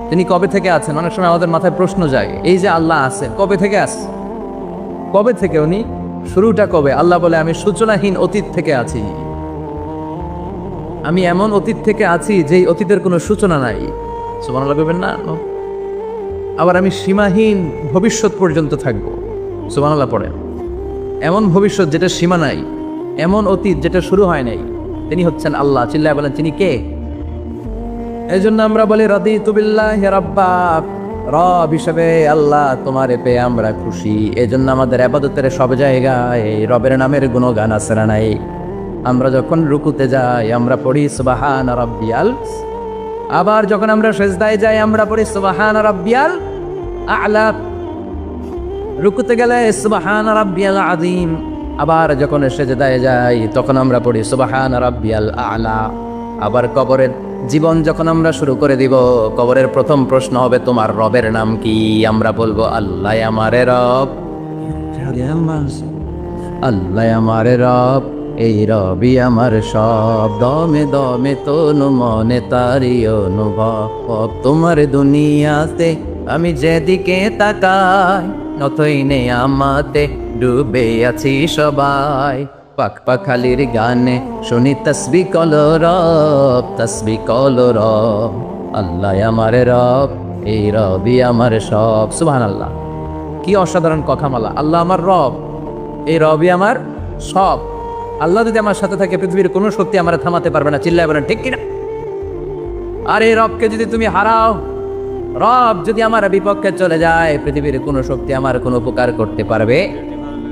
তিনি কবে থেকে আছেন? অনেক সময় আমাদের মাথায় প্রশ্ন যায়, এই যে আল্লাহ আছেন কবে থেকে আছে? কবে থেকে উনি? শুরুটা কবে? আল্লাহ বলে, আমি সূচনাহীন অতীত থেকে আছি। আমি এমন অতীত থেকে আছি যেই অতীতের কোনো সূচনা নাই। সুবহানাল্লাহ বলবেন না? আবার আমি সীমাহীন ভবিষ্যৎ পর্যন্ত থাকবো। সুবহানাল্লাহ পড়েন। এমন ভবিষ্যৎ যেটা সীমা নাই, এমন অতীত যেটা শুরু হয় নাই, তিনি হচ্ছেন আল্লাহ। চিল্লায় বলেন, তিনি কে? এই জন্য আমরা বলি রাদিতু বিল্লাহি রাব্বা, রব হিসেবে আল্লাহ তোমারে পেয়ে আমরা খুশি। এই জন্য আমাদের ইবাদতের সব জায়গায় এই রবের নামের গুণগান আছে না নাই? আমরা যখন রুকুতে যাই আমরা পড়ি সুবহান রাব্বিয়াল, আবার যখন আমরা সিজদায় যাই আমরা পড়ি সুবহান রাব্বিয়াল আ'লা। রুকুতে গেলে সুবহান রাব্বিয়াল আযীম, আবার যখন সিজদায় যাই তখন আমরা পড়ি সুবহান রাব্বিয়াল আ'লা। আবার কবরের জীবন যখন আমরা শুরু করে দিব, কবরের প্রথম প্রশ্ন হবে, তোমার রবের নাম কি? আমরা বলবো, আল্লাহ আমারে রব, আল্লাহ আমারে রব, এই রবি আমার সব। দমে দমে তনু মনে তারি অনুভব, তোমার দুনিয়াতে আমি যেদিকে তাকাই নতই নেই আমাতে ডুবে আছি সবাই। পাক পাখালির গানে শুনি তসবি কলরব, তসবি কলরব, আল্লাহ আমার রব, এই রবি আমার সব। সুবহানাল্লাহ, কি অসাধারণ কথামালা! আল্লাহ আমার রব, এই রবি আমার সব। আল্লাহ যদি আমার সাথে থাকে পৃথিবীর কোনো শক্তি আমার থামাতে পারবে না। চিল্লায় বলেন ঠিক কিনা? আর এই রবকে যদি তুমি হারাও, রব যদি আমার বিপক্ষে চলে যায়, পৃথিবীর কোনো শক্তি আমার কোনো উপকার করতে পারবে?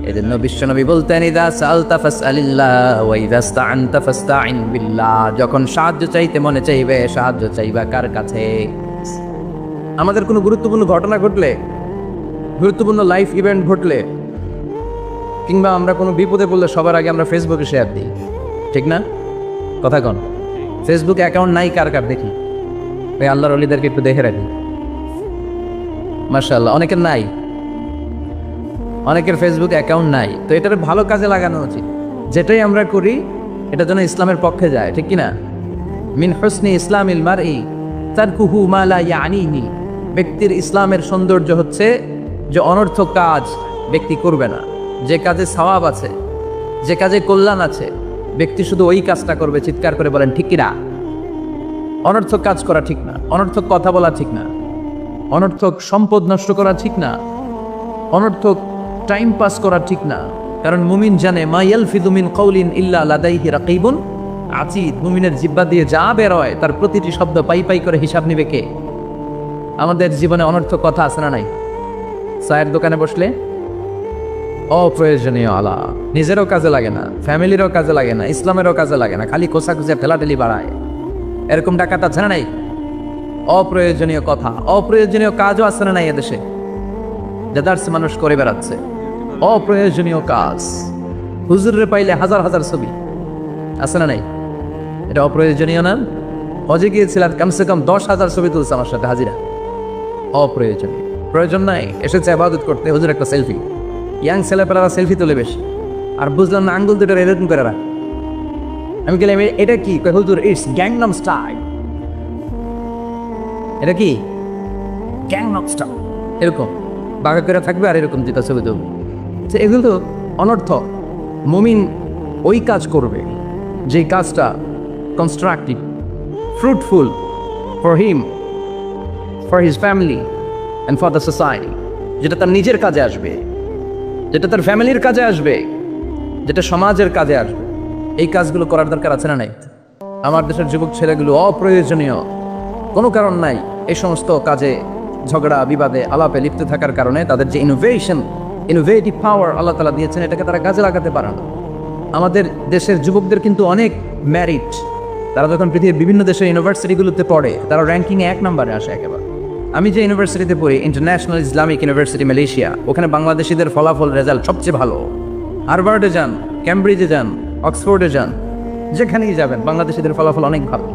এজন্য বিশ্বনবী বলতেন, ইযা সাআলতা ফাসআলিল্লাহ ওয়া ইযা ইসতাআনতা ফাসতাইন বিল্লাহ। যখন সাহায্য চাইতে মনে চাইবে, সাহায্য চাইবা কার কাছে? আমাদের কোনো গুরুত্বপূর্ণ ঘটনা ঘটলে, গুরুত্বপূর্ণ লাইফ ইভেন্ট ঘটলে, কিংবা আমরা কোনো বিপদে পড়লে সবার আগে আমরা ফেসবুকে শেয়ার দিই, ঠিক না? কথা কন। ফেসবুক অ্যাকাউন্ট নাই কার কার দেখি? ওই আল্লাহর ওলিদেরকে একটু দেখে রাখি। মাশাআল্লাহ, অনেকের নাই, অনেকের ফেসবুক অ্যাকাউন্ট নাই। তো এটার ভালো কাজে লাগানো উচিত। যেটাই আমরা করি এটা যেন ইসলামের পক্ষে যায়, ঠিক কিনা? মিন হুসনি ইসলামিল মারই তারকুহু মা লা ইয়ানিহি। ব্যক্তির ইসলামের সৌন্দর্য হচ্ছে যে অনর্থক কাজ ব্যক্তি করবে না। যে কাজে সওয়াব আছে, যে কাজে কল্যাণ আছে, ব্যক্তি শুধু ওই কাজটা করবে। চিৎকার করে বলেন ঠিক কিনা? অনর্থক কাজ করা ঠিক না, অনর্থক কথা বলা ঠিক না, অনর্থক সম্পদ নষ্ট করা ঠিক না, অনর্থক টাইম পাস করা ঠিক না। কারণ মুমিন জানে, মা ইয়ালফিযু মিন কাউলিন ইল্লা লাদাইহি রাকিবুন আতীদ। মুমিনের জিহ্বা দিয়ে যা বের হয় তার প্রতিটি শব্দ পাই পাই করে হিসাব নিবে কে? আমাদের জীবনে অনর্থক কথা আছে না নাই? চায়ের দোকানে বসলে অপ্রয়োজনীয় আলাপ, নিজেরও কাজে লাগে না, ফ্যামিলিরও কাজে লাগে না, ইসলামেরও কাজে লাগে না, খালি কোসাকুচে ঠেলাঠেলি বাড়ায়। এরকম ডাকাত আছে না নাই? অপ্রয়োজনীয় কথা, অপ্রয়োজনীয় কাজও আছে না নাই এদেশে? যাদার্সে মানুষ করে বেড়াচ্ছে অপ্রয়োজনীয় কাজ। হুজুরে পাইলে হাজার হাজার ছবি আছে না নাই? এটা অপ্রয়োজনীয় না? হজে গিয়েছিলাম, কমসে কম 10,000 ছবি তুলছে আমার সাথে হাজিরা। অপ্রয়োজনীয়, প্রয়োজন নাই। এসেছে ইবাদত করতে, হুজুর একটা সেলফি। ইয়াং ছেলেপেলারা সেলফি তোলে বেশি। আর বুঝলাম না, আঙ্গুল দুটো এরকম করে রাখ। আমি গেলাম, এটা কি? হুজুর, ইটস গ্যাংনাম স্টাইল। এটা কি? Gangnam style. এরকম বাঁকা করে থাকবে আর এরকম যেটা ছবি তুলবে। এগুলো তো অনর্থক। মুমিন ওই কাজ করবে যে কাজটা constructive, fruitful for him, for his family and for the society. যেটা তার নিজের কাজে আসবে, যেটা তার ফ্যামিলির কাজে আসবে, যেটা সমাজের কাজে আসবে। এই কাজগুলো করার দরকার আছে না নাই? আমার দেশের যুবক ছেলেগুলো অপ্রয়োজনীয়, কোনো কারণ নাই এই সমস্ত কাজে ঝগড়া বিবাদে আলাপে লিপ্ত থাকার কারণে তাদের যে ইনোভেটিভ পাওয়ার আল্লাহ তাআলা দিয়েছেন, এটাকে তারা কাজে লাগাতে পারে না। আমাদের দেশের যুবকদের কিন্তু অনেক ম্যারিট। তারা যখন পৃথিবীর বিভিন্ন দেশের ইউনিভার্সিটিগুলোতে পড়ে, তারা র্যাঙ্কিংয়ে 1 নম্বরে আসে একেবারে। আমি যে ইউনিভার্সিটিতে পড়ি, ইন্টারন্যাশনাল ইসলামিক ইউনিভার্সিটি মালয়েশিয়া, ওখানে বাংলাদেশিদের ফলাফল রেজাল্ট সবচেয়ে ভালো। হার্ভার্ডে যান, ক্যামব্রিজে যান, অক্সফোর্ডে যান, যেখানেই যাবেন বাংলাদেশিদের ফলাফল অনেক ভালো।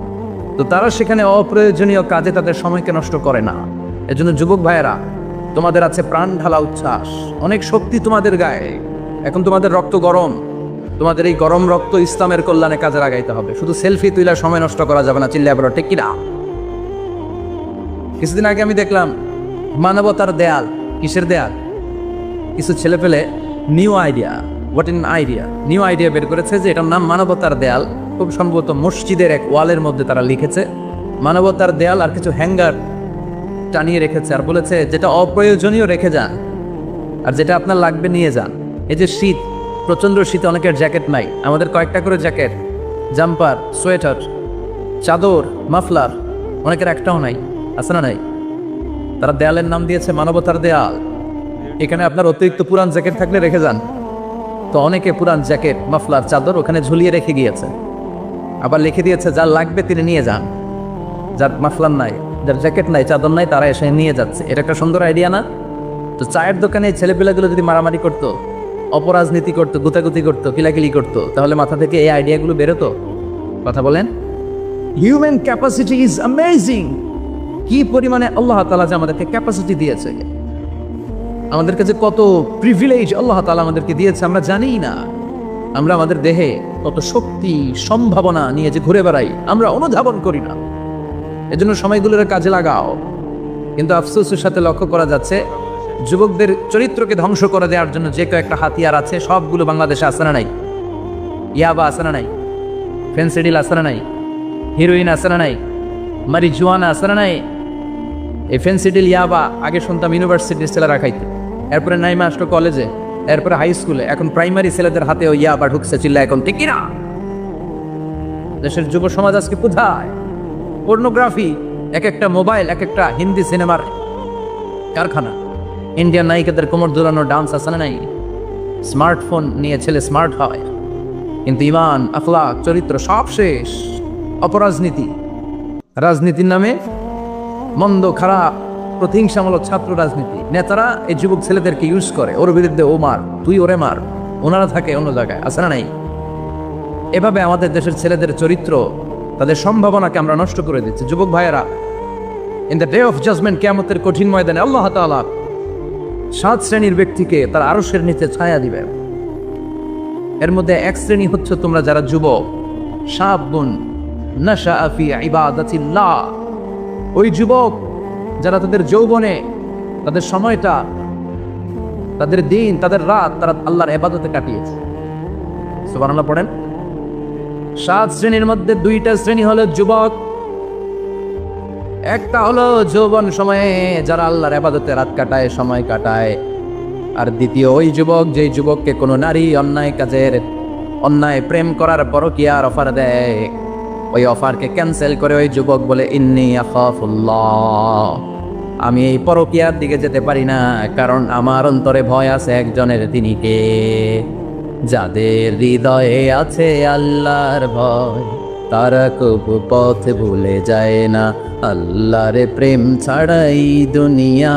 তো তারা সেখানে অপ্রয়োজনীয় কাজে তাদের সময়কে নষ্ট করে না। এজন্য যুবক ভাইয়েরা, তোমাদের আছে প্রাণ ঢালা উচ্ছ্বাস, অনেক শক্তি তোমাদের গায়ে। এখন তোমাদের রক্ত গরম, তোমাদের এই গরম রক্ত ইসলামের কল্যাণে কাজে লাগাইতে হবে। শুধু সেলফি তুইলা সময় নষ্ট করা যাবে না। চিল্লায় বলো ঠিক কিনা? কিছুদিন আগে আমি দেখলাম মানবতার দেয়াল। কিসের দেয়াল? কিছু ছেলে পেলে নিউ আইডিয়া বের করেছে যে এটার নাম মানবতার দেয়াল। খুব সম্ভবত মসজিদের এক ওয়ালের মধ্যে তারা লিখেছে মানবতার দেয়াল, আর কিছু হ্যাঙ্গার টানিয়ে রেখেছে, আর বলেছে যেটা অপ্রয়োজনীয় রেখে যান, আর যেটা আপনার লাগবে নিয়ে যান। এই যে শীত, প্রচণ্ড শীতে অনেকের জ্যাকেট নাই, আমাদের কয়েকটা করে জ্যাকেট, জাম্পার, সোয়েটার, চাদর, মাফলার, অনেকের একটাও নাই, আছে না নাই? তারা দেয়ালের নাম দিয়েছে মানবতার দেয়াল। এখানে আপনার অতিরিক্ত পুরান জ্যাকেট থাকলে রেখে যান। তো অনেকে পুরান জ্যাকেট, মাফলার, চাদর ওখানে ঝুলিয়ে রেখে গিয়েছে। আবার লিখে দিয়েছে যার লাগবে তিনি নিয়ে যান। যার মাফলার নাই, যার জ্যাকেট নাই, চাদর নাই, তারা এসে নিয়ে যাচ্ছে। এটা একটা সুন্দর আইডিয়া না? তো চায়ের দোকানে ছেলেপেলেগুলো যদি মারামারি করতো, অপরাজনীতি করতো, গুতাগুতি করতো, কিলাকিলি করতো, তাহলে মাথা থেকে এই আইডিয়াগুলো বেরোতো? কথা বলেন। Human capacity is amazing. কি পরিমাণে আল্লাহ তাআলা যে আমাদেরকে ক্যাপাসিটি দিয়েছে, আমাদেরকে যে কত প্রিভিলেজ আল্লাহ তাআলা আমাদেরকে দিয়েছে আমরা জানিই না। আমরা আমাদের দেহে কত শক্তি, সম্ভাবনা নিয়ে যে ঘুরে বেড়াই, আমরা অনুধাবন করি না। এজন্য সময়গুলোর কাজে লাগাও। কিন্তু আফসোসের সাথে লক্ষ্য করা যাচ্ছে যুবকদের চরিত্রকে ধ্বংস করে দেওয়ার জন্য যে কয়েকটা হাতিয়ার আছে সবগুলো বাংলাদেশে আছে না নাই? ইয়াবা আছে না নাই? ফেন্সিডিল আছে না নাই? হিরোইন আছে না নাই? মারিজুয়ানা আছে না নাই? এই ফেন্সিডিল, ইয়াবা আগে শুনতাম ইউনিভার্সিটির ছেলেরা খাইতে, এরপরে নাইমা আসলো কলেজে, এরপরে হাই স্কুলে, এখন প্রাইমারি ছেলেদের হাতেও ইয়াবা ঢুকছে। চিল্লা এখন ঠিক কিনা? দেশের যুব সমাজ আজকে কোথায়? পর্নোগ্রাফি, এক একটা মোবাইল, এক একটা হিন্দি সিনেমার কারখানা। ইন্ডিয়ান নায়িকাদের কোমর দোলানো ডান্স আছে না নাই? স্মার্টফোন নিয়ে ছেলে স্মার্ট হয়, কিন্তু ইমান, আখলাক, চরিত্র সব শেষ। অপরাজনীতি, রাজনীতির নামে মন্দ, খারাপ, প্রতিহিংসামূলক ছাত্র রাজনীতি। নেতারা এই যুবক ছেলেদেরকে ইউজ করে, ওর বিরুদ্ধে ও মার, তুই ওরে মার, ওনারা থাকে অন্য জায়গায়, আছে না নাই? এভাবে আমাদের দেশের ছেলেদের চরিত্র, তাদের সম্ভাবনাকে আমরা নষ্ট করে দিচ্ছি। যুবক ভাইয়েরা, in the day of judgment, কিয়ামতের কঠিন ময়দানে আল্লাহ তাআলা 7 শ্রেণীর ব্যক্তিকে তার আরশের নিচে ছায়া দিবেন। এর মধ্যে এক শ্রেণী হচ্ছে তোমরা যারা যুবক, শাবুন নাশাআ ফি ইবাদাতিল্লাহ। ওই যুবক যারা তাদের যৌবনে, তাদের সময়টা, তাদের দিন, তাদের রাত তারা আল্লাহর ইবাদতে কাটিয়েছে। সুবহানাল্লাহ পড়েন। 7 শ্রেণীর মধ্যে 2টা শ্রেণী হলো যুবক। একটা হলো যৌবন সময়ে যারা আল্লাহর ইবাদতে রাত কাটায়, সময় কাটায়। আর দ্বিতীয় ওই যুবক, যেই যুবককে কোনো নারী অন্যায় কাজের, অন্যায় প্রেম করার পরকীয়ার অফার দেয়, ওই অফারকে ক্যান্সেল করে ওই যুবক বলে ইন্নী আখাফুল্লাহ, আমি এই পরকীয়ার দিকে যেতে পারি না, কারণ আমার অন্তরে ভয় আছে একজনের, তিনি কে? যাদের হৃদয়ে আছে আল্লাহর ভয়, তারা কবু পথ ভুলে যায় না। আল্লাহর প্রেম ছাড়াই দুনিয়া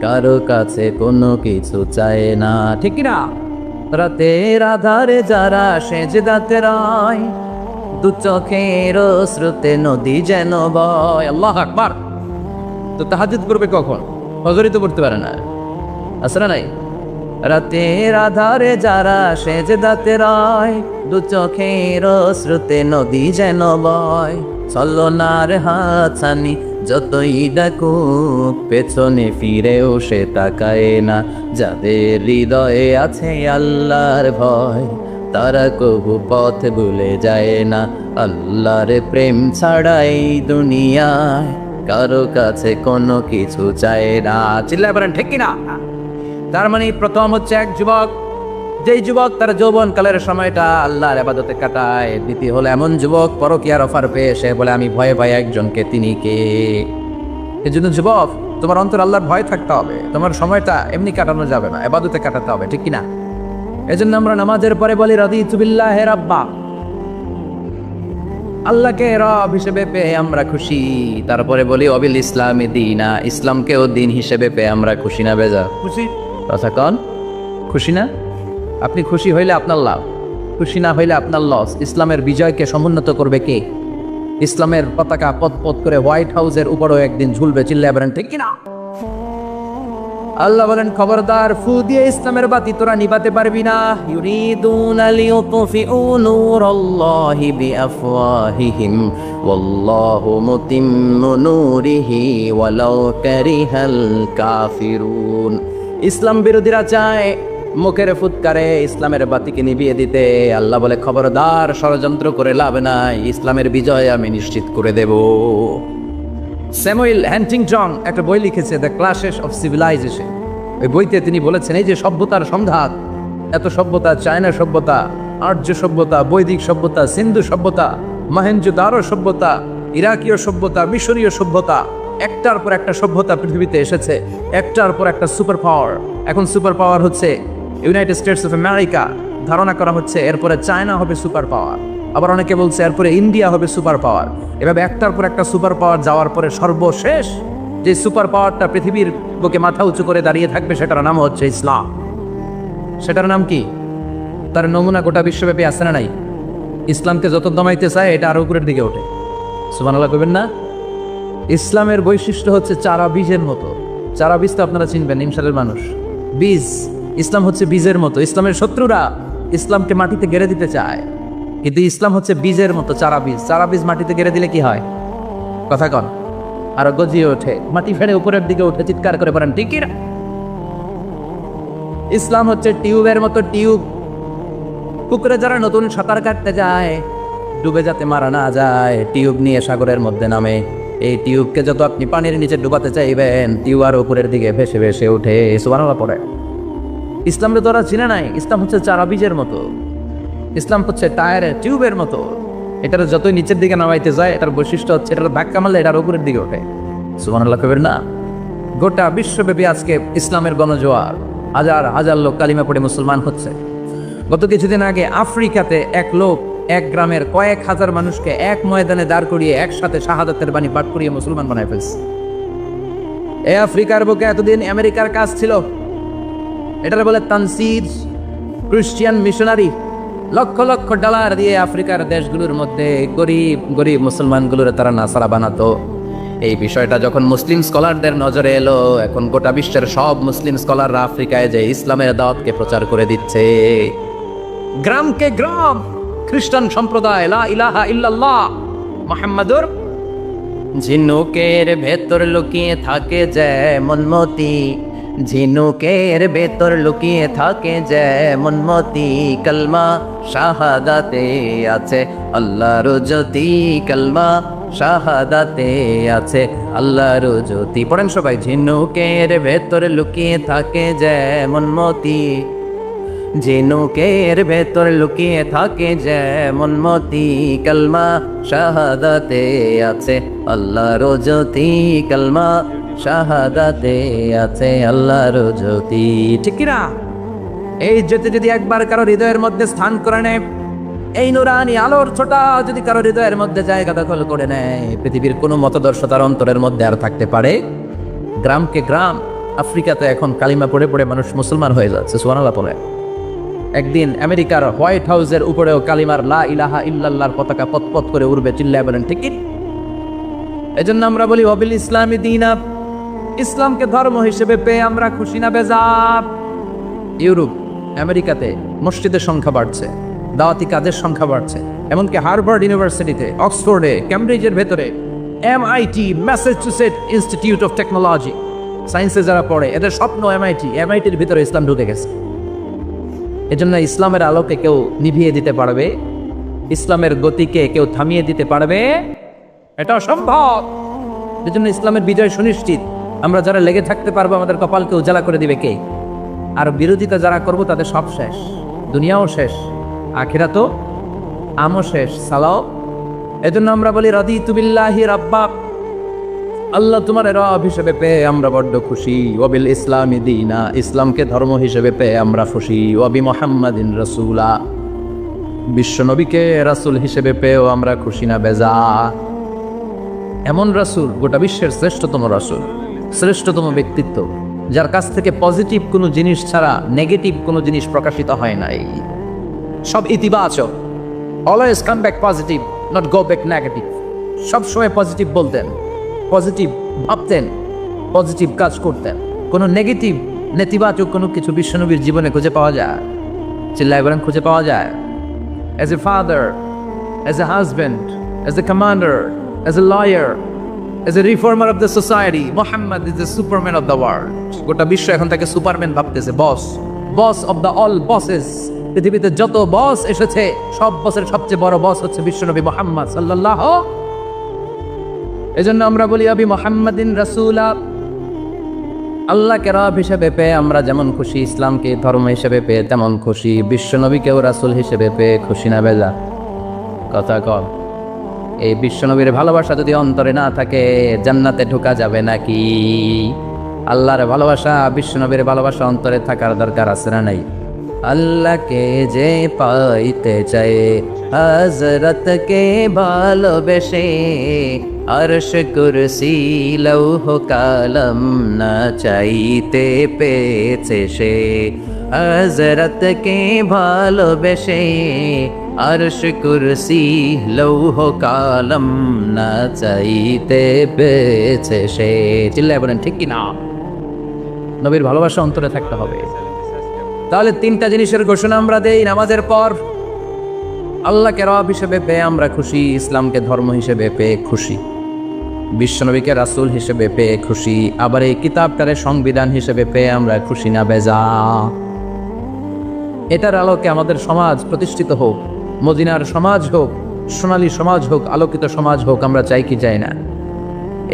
কারো কাছে কোনো কিছু চায় না, ঠিক না? রাতের আধারে যারা সেজদাতে রয়, দু চোখের শ্রুতে নদী যেন বয়। আল্লাহু আকবার। তো তাহাজ্জুদ করবে কখন? ফজরই তো পড়তে পারে না, আছে না নাই? রাতের আধারে যারা সেজদাতে রয়, দু চোখের শ্রুতে নদী যেন বয়। ছলনার হাতছানি যতই ডাকুক, পেছনে ফিরেও সে তাকায় না। যাদের হৃদয়ে আছে আল্লাহর ভয়, তারা কবু পথ ভুলে যায় না। আল্লাহর প্রেম ছাড়াই দুনিয়ায় কারো কাছে কোনো কিছু চায় না। চিল্লায় বলেন ঠিক কিনা? তার মানে প্রথম হচ্ছে এক যুবক, যেই যুবক তার যৌবন কালের সময়টা আল্লাহর ইবাদতে কাটায়। দ্বিতীয় হলো এমন যুবক পরকীয়ার অফার পেয়ে সে বলে আমি ভয়ে পাই একজনকে, তিনি কে? এজন্য যুবক, তোমার অন্তর আল্লাহর ভয় থাকতে হবে। তোমার সময়টা এমনি কাটানো যাবে না, ইবাদতে কাটাতে হবে, ঠিক কিনা? এজন্য আমরা নামাজের পরে বলি রাদিতু বিল্লাহি রাব্বা, আল্লাহকে রব হিসেবে পেয়ে আমরা খুশি। তারপরে বলি অবিল ইসলামি দীনা, ইসলামকেও দিন হিসেবে পেয়ে আমরা খুশি না বেজা? খুশি। কথা কন, খুশি না? আপনি খুশি হইলে আপনার লাভ, খুশি না হইলে আপনার লস। ইসলামের বিজয়কে সমুন্নত করবে কে? ইসলামের পতাকা পথ পথ করে হোয়াইট হাউসের উপরেও একদিন ঝুলবে। চিল্লায় বলেন ঠিক কিনা? আল্লাহ বলেন খবরদার, ফু দিয়ে ইসলামের বাতি তোরা নিভাতে পারবি না। ইউরিদুনা লিইউতফিউ নূরাল্লাহি বিআফওয়াহিহিম ওয়াল্লাহু মুতিম্মু নূরিহি ওয়ালাউ কারিহাল কাফিরুন। ইসলাম বিরোধীরা চায় মুখের ফুৎকারে ইসলামের বাতিকে নিভিয়ে দিতে। আল্লাহ বলে খবরদার, ষড়যন্ত্র করে লাভ নাই, ইসলামের বিজয় আমি নিশ্চিত করে দেব। স্যামুয়েল হ্যান্টিংটন একটা বই লিখেছে, দ্য ক্লাশেস অফ সিভিলাইজেশন। ওই বইতে তিনি বলেছেন, এই যে সভ্যতার সংঘাত, এত সভ্যতা, চায়না সভ্যতা, আর্য সভ্যতা, বৈদিক সভ্যতা, সিন্ধু সভ্যতা, মহেঞ্জোদারো সভ্যতা, ইরাকীয় সভ্যতা, মিশরীয় সভ্যতা, একটার পর একটা সভ্যতা পৃথিবীতে এসেছে, একটার পর একটা সুপার পাওয়ার। এখন সুপার পাওয়ার হচ্ছে ইউনাইটেড স্টেটস অফ আমেরিকা, ধারণা করা হচ্ছে এরপরে চায়না হবে সুপার পাওয়ার, আবার অনেকে বলছে এরপরে ইন্ডিয়া হবে সুপার পাওয়ার। এভাবে একটার পর একটা সুপার পাওয়ার যাওয়ার পরে সর্বশেষ যে সুপার পাওয়ারটা পৃথিবীর বুকে মাথা উঁচু করে দাঁড়িয়ে থাকবে, সেটার নাম হচ্ছে ইসলাম। সেটার নাম কি? তার নমুনা গোটা বিশ্বব্যাপী আছে না নাই? ইসলামকে যত দমাইতে চায় এটা আরো উপরের দিকে ওঠে। সুবহানাল্লাহ কইবেন না? ইসলামের বৈশিষ্ট্য হচ্ছে চারা বীজের মতো। চারা বীজ তো আপনারা চিনবেন, ইনশালের মানুষ। বীজ, ইসলাম হচ্ছে বীজের মতো। ইসলামের শত্রুরা ইসলামকে মাটিতে গেড়ে দিতে চায়, কিন্তু ইসলাম হচ্ছে বীজের মতো, চারা বীজ। চারা বীজ মাটিতে গেড়ে দিলে কি হয়? কথা কন। আরো গজিয়ে ওঠে, মাটি ফেড়ে উপরের দিকে উঠে চিৎকার করে বলেন ঠিক না? ইসলাম হচ্ছে টিউবের মতো। টিউব, পুকুরে যারা নতুন সাঁতার কাটতে যায়, ডুবে যাতে মারা না যায়, টিউব নিয়ে সাগরের মধ্যে নামে। এই টিউবকে যত আপনি পানির নিচে ডুবাতে চাইবেন, টিউব আর উপরের দিকে ভেসে ভেসে উঠে। সুবহানাল্লাহ পড়ে। ইসলামকে তো ওরা চিনে নাই। ইসলাম হচ্ছে চারা বীজের মতো। ইসলাম হচ্ছে টায়ারের টিউবের মতো। এটার যতই নিচের দিকে নামাইতে যায়, এটার বৈশিষ্ট্য হচ্ছে এটার ধাক্কা মারলে এটার উপরের দিকে ওঠে। সুবহানাল্লাহ কবের না? গোটা বিশ্বব্যাপী আজকে ইসলামের গণজোয়ার, হাজার হাজার লোক কালিমা পড়ে মুসলমান হচ্ছে। গত কিছুদিন আগে আফ্রিকাতে এক লোক এক গ্রামের কয়েক হাজার মানুষকে এক ময়দানে দাঁড় করিয়ে একসাথে শাহাদাতের বাণী পাঠ করিয়ে মুসলমান বানায় ফেলছে। এই আফ্রিকার বুকে এতদিন আমেরিকার কাজ ছিল, এটার বলে Tansir, Christian missionary. Lakh lakh dollar দিয়ে আফ্রিকার দেশগুলোর মধ্যে গরিব গরিব মুসলমানগুলোর তারা নাসারা বানাতো। এই বিষয়টা যখন মুসলিম স্কলারদের নজরে এলো, এখন গোটা বিশ্বের সব মুসলিম স্কলাররা আফ্রিকায় যে ইসলামের দাওয়াতকে প্রচার করে দিচ্ছে। গ্রামকে গ্রাম খ্রিস্টান সম্প্রদায় লা ইলাহা ইল্লাল্লাহ মুহাম্মাদুর। ঝিনুকের ভেতর লুকিয়ে থাকে যেমন মতি, ঝিনুকের ভেতর লুকিয়ে থাকে যেমন মতি, কলমা শাহাদাতে আছে আল্লাহর জ্যোতি, কলমা শাহাদাতে আছে আল্লাহর জ্যোতি। পড়েন সবাই। ঝিনুকের ভেতর লুকিয়ে থাকে যেমন মতি, ঝিনুকের ভেতর লুকিয়ে থাকে যেমন মতি, কলমা শাহাদাতে আছে আল্লাহর জ্যোতি, কলমা শাহাদাতে আছে আল্লাহর জ্যোতি। ঠিক কিনা? এই জ্যোতি যদি একবার কারো হৃদয়ের মধ্যে স্থান করে নেয়, এই নুরানি আলোর ছোটা যদি কারো হৃদয়ের মধ্যে জায়গা দখল করে নেয়, পৃথিবীর কোনো মতদর্শ তার অন্তরের মধ্যে আর থাকতে পারে? গ্রামকে গ্রাম আফ্রিকাতে এখন কালিমা পড়ে পড়ে মানুষ মুসলমান হয়ে যাচ্ছে। সুবহানাল্লাহ বলে। একদিন আমেরিকার হোয়াইট হাউসের উপরেও কালিমার লা ইলাহা ইল্লাল্লাহর পতাকা পতপত করে উড়বে। চিল্লায় বলেন ঠিক। এজন্য আমরা বলি ওয়াবিল ইসলামি দীনা, ইসলামকে ধর্ম হিসেবে পেয়ে আমরা খুশি না বেজার। ইউরোপ, আমেরিকাতে মসজিদের সংখ্যা বাড়ছে, দাওয়াতি কাজের সংখ্যা বাড়ছে। এমনকি হার্ভার্ড ইউনিভার্সিটিতে, অক্সফোর্ডে, ক্যামব্রিজের ভেতরে, MIT, Massachusetts institute of technology, সায়েন্সে যারা পড়ে এদের স্বপ্ন MITর ভিতরে ইসলাম ঢুকে গেছে। এজন্য ইসলামের আলোকে কেউ নিভিয়ে দিতে পারবে? ইসলামের গতিকে কেউ থামিয়ে দিতে পারবে? এটা অসম্ভব। এজন্য ইসলামের বিজয় সুনিশ্চিত। আমরা যারা লেগে থাকতে পারবো, আমাদের কপালকে উজালা করে দিবে কে? আর বিরোধিতা যারা করবো তাদের সব শেষ, দুনিয়াও শেষ, আখিরাতও আমও শেষ। সালাও। এজন্য আমরা বলি রাদিতু বিল্লাহি রাব্বা, আল্লাহ তোমার রব হিসেবে পেয়ে আমরা বড্ড খুশি। ওয়াবিল ইসলামি দীনা, ইসলামকে ধর্ম হিসেবে পেয়ে আমরা খুশি। ওয়াবি মুহাম্মাদিন রাসূলা, বিশ্ব নবীকে রাসূল হিসেবে পেয়েও আমরা খুশি না বেজা। এমন রাসূল, গোটা বিশ্বের শ্রেষ্ঠতম রাসূল, শ্রেষ্ঠতম ব্যক্তিত্ব, যার কাছ থেকে পজিটিভ কোনো জিনিস ছাড়া নেগেটিভ কোনো জিনিস প্রকাশিত হয় নাই। সব ইতিবাচক। Always come back positive, not go back negative. সবসময় পজিটিভ বলতেন, পজিটিভ ভাবতেন, পজিটিভ কাজ করতেন। কোনো নেগেটিভ নেতিবাচক কোনো কিছু বিশ্বনবীর জীবনে খুঁজে পাওয়া যায়? চিল্লায় বলেন, খুঁজে পাওয়া যায়? As a father, as a husband, as a commander, as a lawyer, as a reformer of the society, Muhammad is the superman of the world. গোটা বিশ্ব এখন তাকে সুপারম্যান ভাবতেছে, বস অফ দ্য অল বসেস। পৃথিবীতে যত বস এসেছে সব বসের সবচেয়ে বড় বস হচ্ছে বিশ্বনবী মুহাম্মদ সাল্লাল্লাহু। এজন্য আমরা বলি আবি মুহাম্মাদিন রাসূলা। আল্লাহকে রব হিসেবে পেয়ে আমরা যেমন খুশি, ইসলামকে ধর্ম হিসেবে পেয়ে তেমন খুশি, বিশ্বনবীকেও রাসূল হিসেবে পেয়ে খুশি না বেজা? কথা কম। এই বিশ্বনবীর ভালোবাসা যদি অন্তরে না থাকে জান্নাতে ঢোকা যাবে নাকি? আল্লাহর ভালোবাসা, বিশ্বনবীর ভালোবাসা অন্তরে থাকার দরকার আছে না নাই? আল্লাহকে যে পাইতে চায় হযরতকে ভালোবেসে, আরশ কুরসি লৌহ কালাম না চাইতে পেয়েছে সে। হযরতকে ভালোবেসে, আরশ কুরসি লৌহ কালাম না চাইতে পেয়েছে সে। চিল্লায় বলেন ঠিক কি না? নবীর ভালোবাসা অন্তরে থাকতে হবে। তাহলে তিনটা জিনিসের ঘোষণা আমরা দেই নামাজের পর। আল্লাহকে রব হিসেবে পেয়ে আমরা খুশি, ইসলামকে ধর্ম হিসেবে পেয়ে খুশি, বিশ্বনবীকে রাসূল হিসেবে পেয়ে খুশি, আবার এই কিতাবটারে সংবিধান হিসেবে পেয়ে আমরা খুশি না বেজা? এটার আলোকে আমাদের সমাজ প্রতিষ্ঠিত হোক, মদিনার সমাজ হোক, সোনালী সমাজ হোক, আলোকিত সমাজ হোক, আমরা চাই কি চাই না?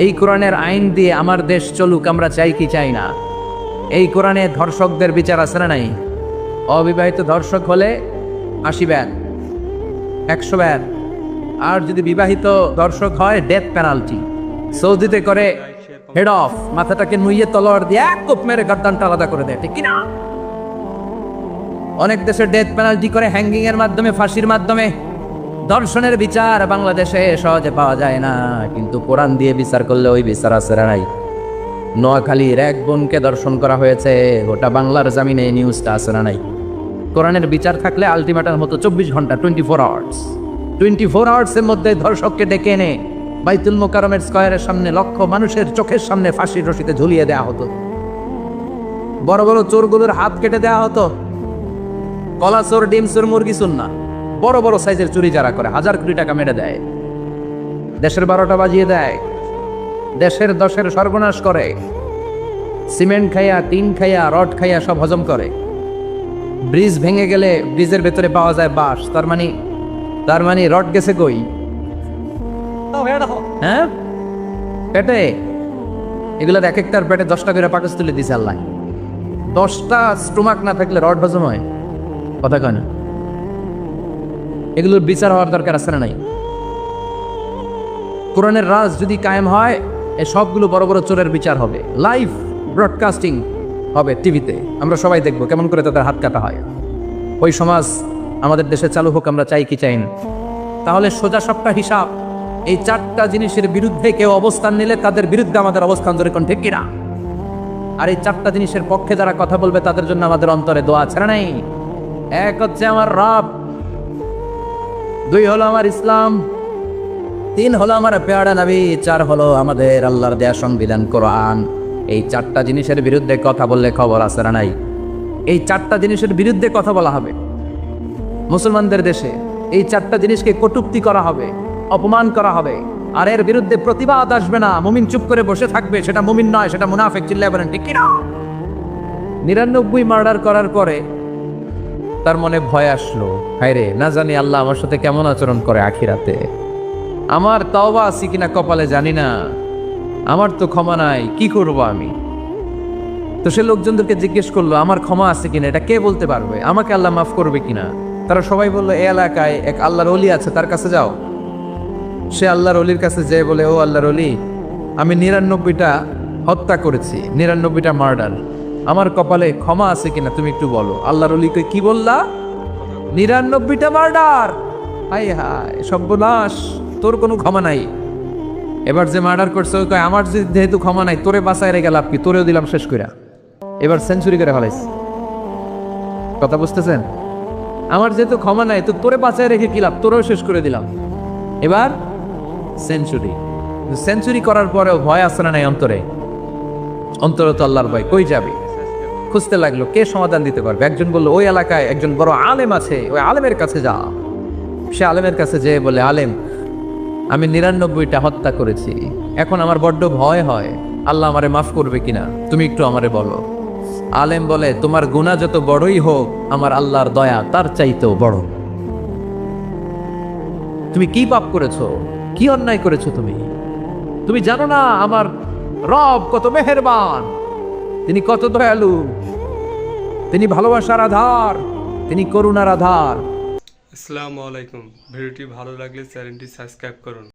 এই কোরআনের আইন দিয়ে আমার দেশ চলুক, আমরা চাই কি চাই না? এই কোরআনে ধর্ষকদের বিচার আছে না নাই? অবিবাহিত ধর্ষক হলে 80 ব্যান, 100 ব্যান, আর যদি বিবাহিত ধর্ষক হয় ডেথ পেনাল্টি। সৌদিতে করে হেড অফ, মাথাটাকে নুইয়ে তলোয়ার দিয়ে এক কোপ মেরে গর্দানটা আলাদা করে দেয়, ঠিক কিনা? অনেক দেশে ডেথ পেনাল্টি করে হ্যাঙ্গিং এর মাধ্যমে, ফাঁসির মাধ্যমে। ধর্ষণের বিচার বাংলাদেশে সহজে পাওয়া যায় না, কিন্তু কোরআন দিয়ে বিচার করলে ওই বিচার আছে না নাই? নোয়াখালীর এক বোনকে দর্শন করা হয়েছে, ওটা বাংলার জামিনে নিউজটা আছে না নাই? কোরআনের বিচার থাকলে আলটিমেটাম হতো 24 ঘন্টা, 24 আওয়ার্স। 24 আওয়ার্সের মধ্যে ধর্ষককে ডেকে এনে বাইতুল মোকাররমের স্কয়ারের সামনে লক্ষ মানুষের চোখের সামনে ফাঁসির রশিতে ঝুলিয়ে দেওয়া হতো। বড় বড় চোরগুলোর হাত কেটে দেওয়া হতো। কলা চোর, ডিম চোর, মুরগি চোর না, বড় বড় সাইজের চুরি যারা করে 1000 কোটি টাকা মেরে দেয়, দেশের 12টা বাজিয়ে দেয়, দেশের 10-এর সর্বনাশ করে, সিমেন্ট খাইয়া, টিন খাইয়া, রড খাইয়া সব হজম করে। ব্রিজ ভেঙে গেলে ব্রিজের ভেতরে পাওয়া যায় বাঁশ, তার মানে রড গেছে কই? হ্যাঁ, পেটে। এগুলোর এক একটার পেটে 10টা করে পাকস তুলে দিছে আল্লাহ। 10টা স্টোমাক না থাকলে রড হজম হয়? কথা কয় না? এগুলোর বিচার হওয়ার দরকার আছে না নাই? কোরআনের রাজ যদি কায়েম হয়, এই সবগুলো বড় বড় চোরের বিচার হবে, লাইভ ব্রডকাস্টিং হবে টিভিতে, আমরা সবাই দেখবো কেমন করে তাদের হাত কাটা হয়। ওই সমাজ আমাদের দেশে চালু হোক, আমরা চাই কি চাই না? তাহলে সোজা সবটা হিসাব, এই 4টা জিনিসের বিরুদ্ধে কেউ অবস্থান নিলে তাদের বিরুদ্ধে আমাদের অবস্থান জোরে কোন ঠিক কিনা? আর এই 4টা জিনিসের পক্ষে যারা কথা বলবে তাদের জন্য আমাদের অন্তরে দোয়া আছে না নাই? এক হচ্ছে আমার রব, 2 হলো আমার ইসলাম, 3 হলো আমার পেয়ারা নবী, 4 হলো আমাদের আল্লাহর দেয়া সংবিধান কোরআন। এই 4টা জিনিসের বিরুদ্ধে কথা বললে খবর আছে না নাই? এই 4টা জিনিসের বিরুদ্ধে কথা বলা হবে মুসলমানদের দেশে। এই 4টা জিনিসকে কটূক্তি করা হবে, অপমান করা হবে, আর এর বিরুদ্ধে প্রতিবাদ আসবে না। মুমিন চুপ করে বসে থাকবে, সেটা মুমিন নয়, সেটা মুনাফিক। চিল্লায় বলেন ঠিক কিনা? 99 মার্ডার করার পরে তার মনে ভয় আসলো, হায় রে, না জানি আল্লাহ আমার সাথে কেমন আচরণ করে আখিরাতে, আমার তওবা আছে কিনা কপালে জানি না, আমার তো ক্ষমা নাই, কি করব আমি? তো সে লোকজনদেরকে জিজ্ঞেস করলো আমার ক্ষমা আছে কিনা, এটা কে বলতে পারবে? আমাকে আল্লাহ মাফ করবে কিনা? তারা সবাই বললো এই এলাকায় এক আল্লাহর ওলি আছে, তার কাছে যাও। সে আল্লাহর ওলির কাছে যেয়ে বলে, ও আল্লাহর ওলি, আমি 99টা হত্যা করেছি, 99টা মার্ডার, আমার কপালে ক্ষমা আছে কিনা তুমি একটু বলো। আল্লাহর ওলিকে কি বললা? 99টা মার্ডার। হায় হায় সর্বনাশ, তোর কোনো ক্ষমা নাই। এবার যে মার্ডার করছে ওই কয় আমার যেহেতু ক্ষমা নাই, তোরে বাঁচায় রেখে লাভ কি, তোরেও দিলাম শেষ কইরা। এবার সেঞ্চুরি করে ফেলাইছে। কথা বুঝতেছেন? আমার যেহেতু ক্ষমা নাই, তো তোরে বাঁচায় রেখে কি লাভ, তোরেও শেষ করে দিলাম। এবার সেঞ্চুরি। সেঞ্চুরি করার পরেও ভয় আসে না নাই অন্তরে? অন্তর তো আল্লাহর ভয়, কই যাবি? খুঁজতে লাগলো কে সমাধান দিতে পারবে। একজন বললো ওই এলাকায় একজন বড় আলেম আছে, ওই আলেমের কাছে যা। সে আলেমের কাছে যেয়ে বলে, আলেম, আমি 99টা হত্যা করেছি, এখন আমার বড্ড ভয় হয়, আল্লাহ আমারে মাফ করবে কিনা, তুমি একটু আমারে বলো। আলেম বলে, তোমার গুনাহ যত বড়ই হোক, আমার আল্লাহর দয়া তার চাইতেও বড়। তুমি কি পাপ করেছো, কি অন্যায় করেছো তুমি? তুমি জানো না আমার রব কত মেহেরবান, তিনি কত দয়ালু, তিনি ভালোবাসার আধার, তিনি করুণার আধার। আসসালামু আলাইকুম। ভিডিওটি ভালো লাগলে চ্যানেলটি সাবস্ক্রাইব করুন।